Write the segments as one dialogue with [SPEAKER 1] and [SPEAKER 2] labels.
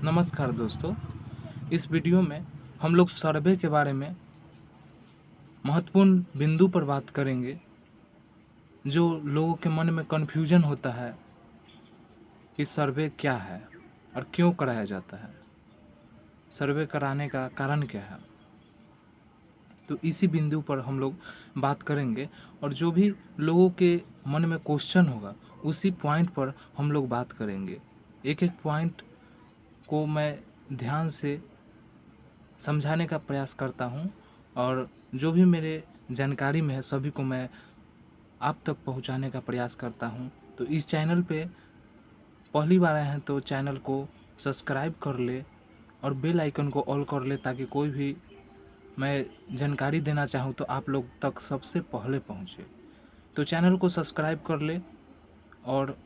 [SPEAKER 1] नमस्कार दोस्तों। इस वीडियो में हम लोग सर्वे के बारे में महत्वपूर्ण बिंदु पर बात करेंगे जो लोगों के मन में कन्फ्यूजन होता है कि सर्वे क्या है और क्यों कराया जाता है, सर्वे कराने का कारण क्या है। तो इसी बिंदु पर हम लोग बात करेंगे और जो भी लोगों के मन में क्वेश्चन होगा उसी पॉइंट पर हम लोग बात करेंगे। एक एक पॉइंट को मैं ध्यान से समझाने का प्रयास करता हूँ और जो भी मेरे जानकारी में है सभी को मैं आप तक पहुँचाने का प्रयास करता हूँ। तो इस चैनल पे पहली बार आए हैं तो चैनल को सब्सक्राइब कर ले और बेल आइकन को ऑल कर ले ताकि कोई भी मैं जानकारी देना चाहूँ तो आप लोग तक सबसे पहले पहुँचे। तो चैनल को सब्सक्राइब कर ले और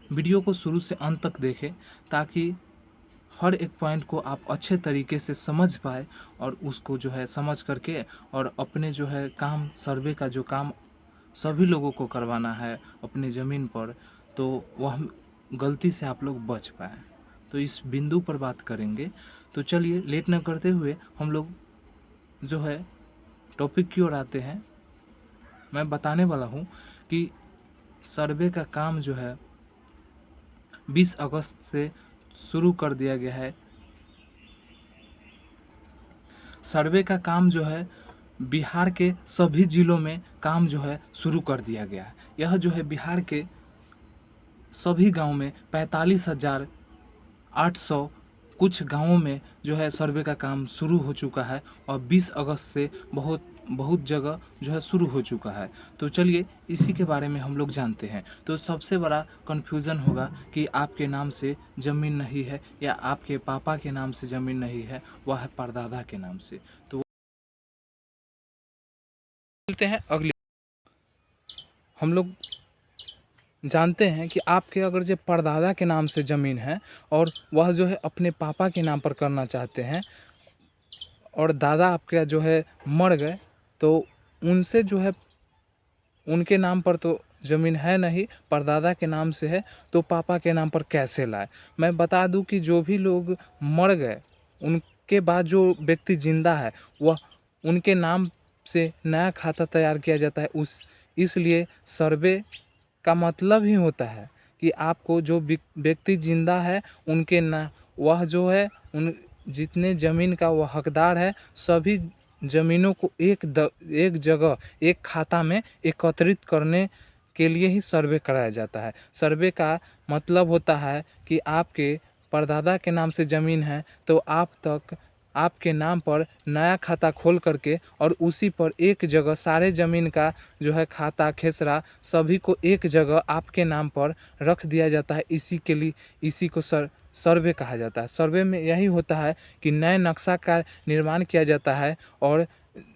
[SPEAKER 1] वीडियो को शुरू से अंत तक देखें ताकि हर एक पॉइंट को आप अच्छे तरीके से समझ पाए और उसको जो है समझ करके और अपने जो है काम सर्वे का जो काम सभी लोगों को करवाना है अपनी ज़मीन पर, तो वह गलती से आप लोग बच पाएँ। तो इस बिंदु पर बात करेंगे। तो चलिए लेट न करते हुए हम लोग जो है टॉपिक की ओर आते हैं। मैं बताने वाला हूँ कि सर्वे का काम जो है 20 अगस्त से शुरू कर दिया गया है। सर्वे का काम जो है बिहार के सभी ज़िलों में काम जो है शुरू कर दिया गया है। यह जो है बिहार के सभी गांव में 45,800 कुछ गांवों में जो है सर्वे का काम शुरू हो चुका है और 20 अगस्त से बहुत जगह जो है शुरू हो चुका है। तो चलिए इसी के बारे में हम लोग जानते हैं। तो सबसे बड़ा कन्फ्यूज़न होगा कि आपके नाम से ज़मीन नहीं है या आपके पापा के नाम से ज़मीन नहीं है, वह है परदादा के नाम से। तो चलते हैं अगले। हम लोग जानते हैं कि आपके अगर जो परदादा के नाम से ज़मीन है और वह जो है अपने पापा के नाम पर करना चाहते हैं और दादा आपके जो है मर गए, तो उनसे जो है उनके नाम पर तो ज़मीन है नहीं, परदादा के नाम से है, तो पापा के नाम पर कैसे लाए। मैं बता दूं कि जो भी लोग मर गए उनके बाद जो व्यक्ति ज़िंदा है वह उनके नाम से नया खाता तैयार किया जाता है। इसलिए सर्वे का मतलब ही होता है कि आपको जो व्यक्ति ज़िंदा है उनके ना वह जो है उन जितने ज़मीन का वह हकदार है सभी ज़मीनों को एक जगह एक खाता में एकत्रित करने के लिए ही सर्वे कराया जाता है। सर्वे का मतलब होता है कि आपके परदादा के नाम से ज़मीन है तो आप तक आपके नाम पर नया खाता खोल करके और उसी पर एक जगह सारे ज़मीन का जो है खाता खेसरा सभी को एक जगह आपके नाम पर रख दिया जाता है। इसी को सर्वे कहा जाता है। सर्वे में यही होता है कि नए नक्शा का निर्माण किया जाता है और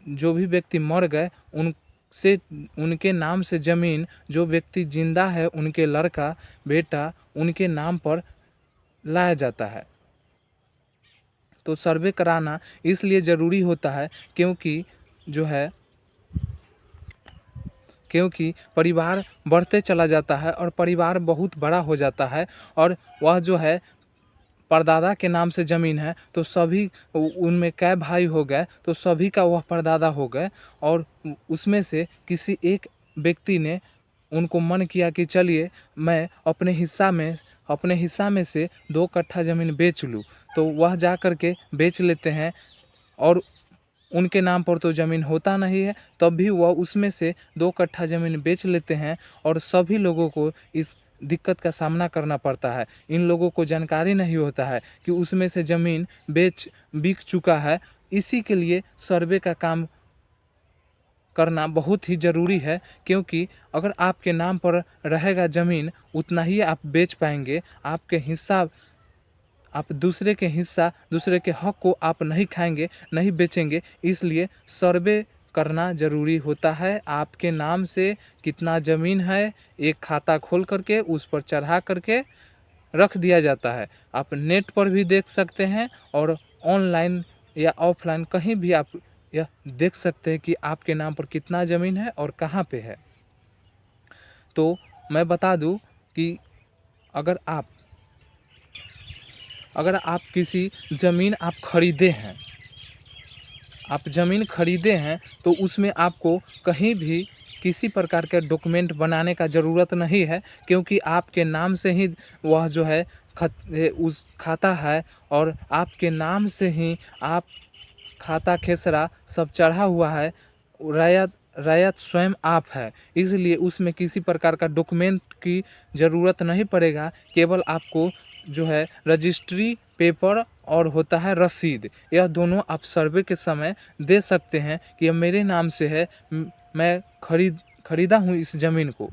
[SPEAKER 1] जो भी व्यक्ति मर गए उनसे उनके नाम से ज़मीन जो व्यक्ति जिंदा है उनके लड़का बेटा उनके नाम पर लाया जाता है। तो सर्वे कराना इसलिए ज़रूरी होता है क्योंकि परिवार बढ़ते चला जाता है और परिवार बहुत बड़ा हो जाता है और वह जो है परदादा के नाम से ज़मीन है तो सभी उनमें कै भाई हो गए तो सभी का वह परदादा हो गए और उसमें से किसी एक व्यक्ति ने उनको मन किया कि चलिए मैं अपने हिस्सा में से 2 कट्ठा ज़मीन बेच लूँ, तो वह जा कर के बेच लेते हैं और उनके नाम पर तो ज़मीन होता नहीं है तब भी वह उसमें से 2 कट्ठा ज़मीन बेच लेते हैं और सभी लोगों को इस दिक्कत का सामना करना पड़ता है। इन लोगों को जानकारी नहीं होता है कि उसमें से ज़मीन बिक चुका है। इसी के लिए सर्वे का काम करना बहुत ही ज़रूरी है क्योंकि अगर आपके नाम पर रहेगा ज़मीन उतना ही आप बेच पाएंगे। आपके हिस्सा आप दूसरे के हक को आप नहीं खाएंगे, नहीं बेचेंगे। इसलिए सर्वे करना ज़रूरी होता है। आपके नाम से कितना ज़मीन है एक खाता खोल करके उस पर चढ़ा करके रख दिया जाता है। आप नेट पर भी देख सकते हैं और ऑनलाइन या ऑफलाइन कहीं भी आप यह देख सकते हैं कि आपके नाम पर कितना ज़मीन है और कहाँ पे है। तो मैं बता दूं कि अगर आप अगर आप किसी ज़मीन आप खरीदे हैं, आप ज़मीन खरीदे हैं तो उसमें आपको कहीं भी किसी प्रकार के डॉक्यूमेंट बनाने का ज़रूरत नहीं है, क्योंकि आपके नाम से ही वह जो है उस खाता है, और आपके नाम से ही आप खाता खेसरा सब चढ़ा हुआ है। रैयत रैयत स्वयं आप है, इसलिए उसमें किसी प्रकार का डॉक्यूमेंट की ज़रूरत नहीं पड़ेगा। केवल आपको जो है रजिस्ट्री पेपर और होता है रसीद, यह दोनों आप सर्वे के समय दे सकते हैं कि यह मेरे नाम से है, मैं खरीदा हूँ इस ज़मीन को।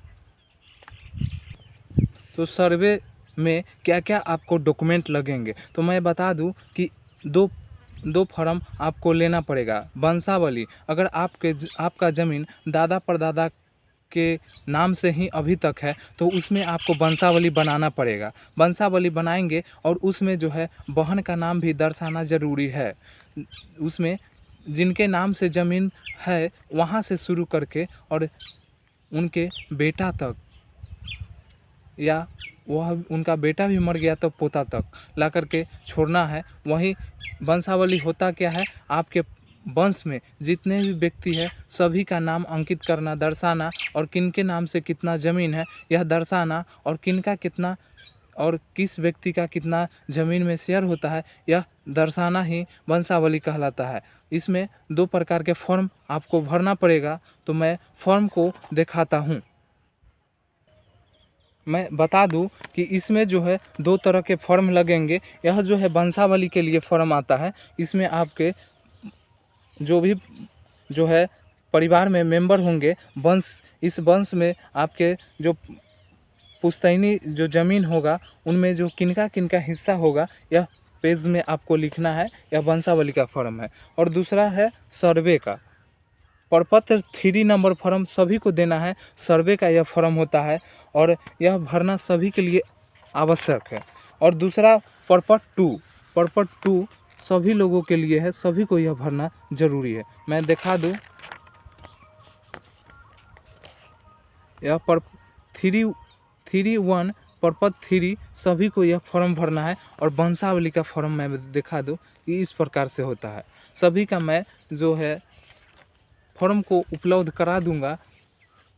[SPEAKER 1] तो सर्वे में क्या क्या आपको डॉक्यूमेंट लगेंगे, तो मैं बता दूं कि दो फॉर्म आपको लेना पड़ेगा। वंशावली, अगर आपका ज़मीन दादा परदादा के नाम से ही अभी तक है तो उसमें आपको वंशावली बनाना पड़ेगा। वंशावली बनाएंगे और उसमें जो है बहन का नाम भी दर्शाना ज़रूरी है। उसमें जिनके नाम से ज़मीन है वहाँ से शुरू करके और उनके बेटा तक, या वह उनका बेटा भी मर गया तो पोता तक ला करके छोड़ना है। वहीं वंशावली होता क्या है, आपके वंश में जितने भी व्यक्ति है सभी का नाम अंकित करना, दर्शाना, और किनके नाम से कितना ज़मीन है यह दर्शाना, और किनका कितना और किस व्यक्ति का कितना ज़मीन में शेयर होता है यह दर्शाना ही वंशावली कहलाता है। इसमें 2 प्रकार के फॉर्म आपको भरना पड़ेगा, तो मैं फॉर्म को दिखाता हूँ। मैं बता दूं कि इसमें जो है 2 तरह के फॉर्म लगेंगे। यह जो है वंशावली के लिए फॉर्म आता है, इसमें आपके जो भी जो है परिवार में मेंबर होंगे, इस वंश में आपके जो पुश्तैनी जो ज़मीन होगा उनमें जो किनका किनका हिस्सा होगा यह पेज में आपको लिखना है। यह वंशावली का फॉर्म है। और दूसरा है सर्वे का प्रपत्र 3 नंबर फॉर्म सभी को देना है। सर्वे का यह फॉर्म होता है और यह भरना सभी के लिए आवश्यक है। और दूसरा प्रपत्र 2 सभी लोगों के लिए है, सभी को यह भरना जरूरी है। मैं दिखा दूं, यह 3.1 प्रपत्र 3 सभी को यह फॉर्म भरना है। और वंशावली का फॉर्म मैं दिखा दूं कि इस प्रकार से होता है। सभी का मैं जो है फॉर्म को उपलब्ध करा दूंगा,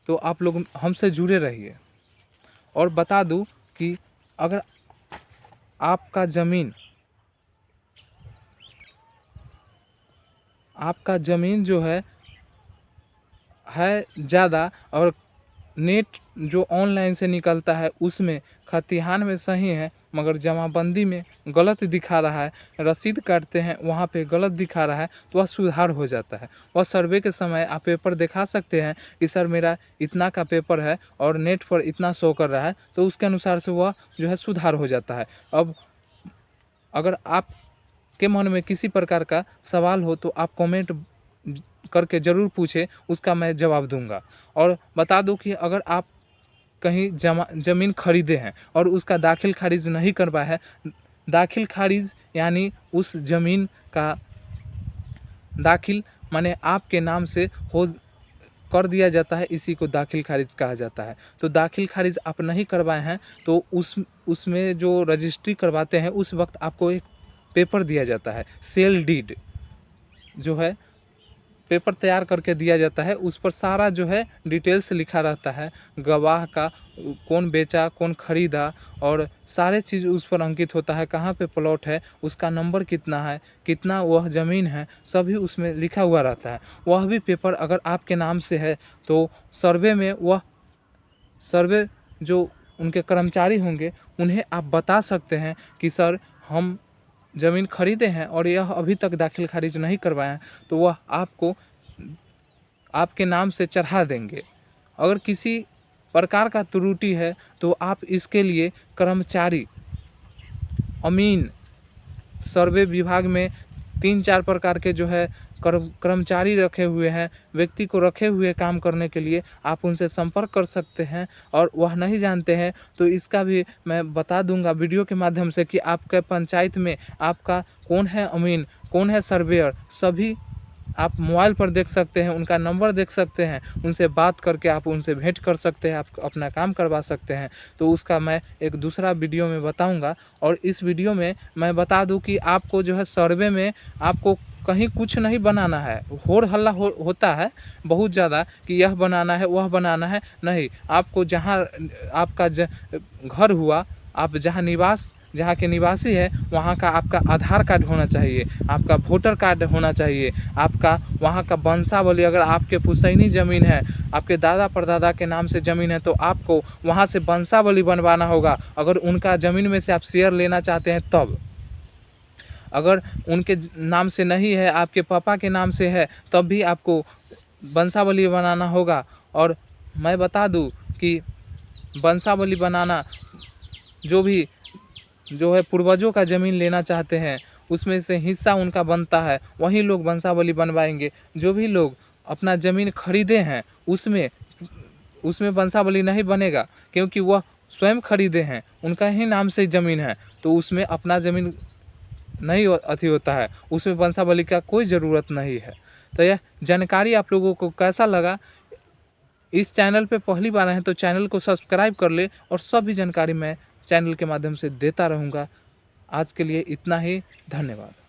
[SPEAKER 1] तो आप लोग हमसे जुड़े रहिए। और बता दूं कि अगर आपका ज़मीन जो है ज़्यादा और नेट जो ऑनलाइन से निकलता है उसमें खतिहान में सही है मगर जमाबंदी में गलत दिखा रहा है, रसीद काटते हैं वहाँ पे गलत दिखा रहा है, तो वह सुधार हो जाता है। वह सर्वे के समय आप पेपर दिखा सकते हैं कि सर मेरा इतना का पेपर है और नेट पर इतना शो कर रहा है, तो उसके अनुसार से वह जो है सुधार हो जाता है। अब अगर आप के मन में किसी प्रकार का सवाल हो तो आप कमेंट करके ज़रूर पूछें, उसका मैं जवाब दूंगा। और बता दूं कि अगर आप कहीं ज़मीन खरीदे हैं और उसका दाखिल खारिज नहीं करवाया है, दाखिल खारिज यानी उस ज़मीन का दाखिल माने आपके नाम से हो कर दिया जाता है, इसी को दाखिल खारिज कहा जाता है। तो दाखिल खारिज आप नहीं करवाए हैं तो उसमें जो रजिस्ट्री करवाते हैं उस वक्त आपको एक पेपर दिया जाता है, सेल डीड जो है पेपर तैयार करके दिया जाता है। उस पर सारा जो है डिटेल्स लिखा रहता है, गवाह का कौन बेचा कौन खरीदा और सारे चीज़ उस पर अंकित होता है, कहाँ पे प्लॉट है, उसका नंबर कितना है, कितना वह ज़मीन है, सभी उसमें लिखा हुआ रहता है। वह भी पेपर अगर आपके नाम से है तो सर्वे जो उनके कर्मचारी होंगे उन्हें आप बता सकते हैं कि सर हम ज़मीन खरीदे हैं और यह अभी तक दाखिल खारिज नहीं करवाए हैं, तो वह आपको आपके नाम से चढ़ा देंगे। अगर किसी प्रकार का त्रुटि है तो आप इसके लिए कर्मचारी अमीन सर्वे विभाग में 3-4 प्रकार के जो है कर्मचारी रखे हुए हैं, व्यक्ति को रखे हुए काम करने के लिए, आप उनसे संपर्क कर सकते हैं। और वह नहीं जानते हैं तो इसका भी मैं बता दूंगा वीडियो के माध्यम से कि आपके पंचायत में आपका कौन है अमीन, कौन है सर्वेयर, सभी आप मोबाइल पर देख सकते हैं, उनका नंबर देख सकते हैं, उनसे बात करके आप उनसे भेंट कर सकते हैं, आप अपना काम करवा सकते हैं। तो उसका मैं एक दूसरा वीडियो में बताऊंगा। और इस वीडियो में मैं बता दूं कि आपको जो है सर्वे में आपको कहीं कुछ नहीं बनाना है। होड़ हल्ला होता है बहुत ज़्यादा कि यह बनाना है, वह बनाना है, नहीं। आपको जहाँ आपका घर हुआ, आप जहाँ के निवासी है, वहाँ का आपका आधार कार्ड होना चाहिए, आपका वोटर कार्ड होना चाहिए, आपका वहाँ का वंशावली, अगर आपके पुश्तैनी ज़मीन है, आपके दादा परदादा के नाम से ज़मीन है, तो आपको वहाँ से वंशावली बनवाना होगा। अगर उनका ज़मीन में से आप शेयर लेना चाहते हैं तब। अगर उनके नाम से नहीं है, आपके पापा के नाम से है, तब भी आपको वंशावली बनाना होगा। और मैं बता दूं कि वंशावली बनाना जो है पूर्वजों का ज़मीन लेना चाहते हैं, उसमें से हिस्सा उनका बनता है, वही लोग वंशावली बनवाएंगे। जो भी लोग अपना ज़मीन खरीदे हैं उसमें वंशावली नहीं बनेगा, क्योंकि वह स्वयं खरीदे हैं, उनका ही नाम से ज़मीन है, तो उसमें अपना ज़मीन नहीं अथी होता है, उसमें वंशावली का कोई ज़रूरत नहीं है। तो यह जानकारी आप लोगों को कैसा लगा? इस चैनल पे पहली बार आए हैं तो चैनल को सब्सक्राइब कर ले, और सभी जानकारी मैं चैनल के माध्यम से देता रहूँगा। आज के लिए इतना ही, धन्यवाद।